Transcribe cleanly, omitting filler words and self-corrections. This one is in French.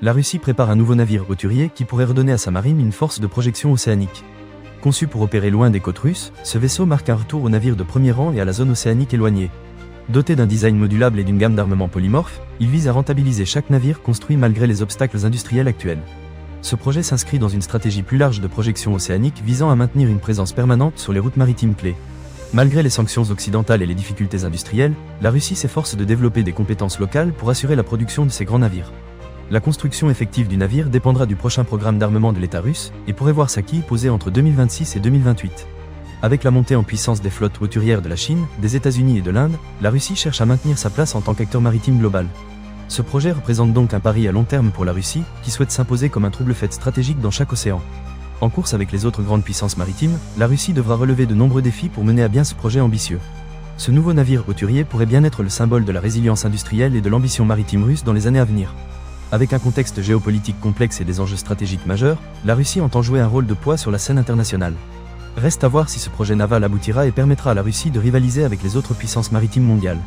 La Russie prépare un nouveau navire hauturier qui pourrait redonner à sa marine une force de projection océanique. Conçu pour opérer loin des côtes russes, ce vaisseau marque un retour aux navires de premier rang et à la zone océanique éloignée. Doté d'un design modulable et d'une gamme d'armements polymorphes, il vise à rentabiliser chaque navire construit malgré les obstacles industriels actuels. Ce projet s'inscrit dans une stratégie plus large de projection océanique visant à maintenir une présence permanente sur les routes maritimes clés. Malgré les sanctions occidentales et les difficultés industrielles, la Russie s'efforce de développer des compétences locales pour assurer la production de ces grands navires. La construction effective du navire dépendra du prochain programme d'armement de l'État russe et pourrait voir sa quille posée entre 2026 et 2028. Avec la montée en puissance des flottes hauturières de la Chine, des États-Unis et de l'Inde, la Russie cherche à maintenir sa place en tant qu'acteur maritime global. Ce projet représente donc un pari à long terme pour la Russie, qui souhaite s'imposer comme un trouble-fête stratégique dans chaque océan. En course avec les autres grandes puissances maritimes, la Russie devra relever de nombreux défis pour mener à bien ce projet ambitieux. Ce nouveau navire hauturier pourrait bien être le symbole de la résilience industrielle et de l'ambition maritime russe dans les années à venir. Avec un contexte géopolitique complexe et des enjeux stratégiques majeurs, la Russie entend jouer un rôle de poids sur la scène internationale. Reste à voir si ce projet naval aboutira et permettra à la Russie de rivaliser avec les autres puissances maritimes mondiales.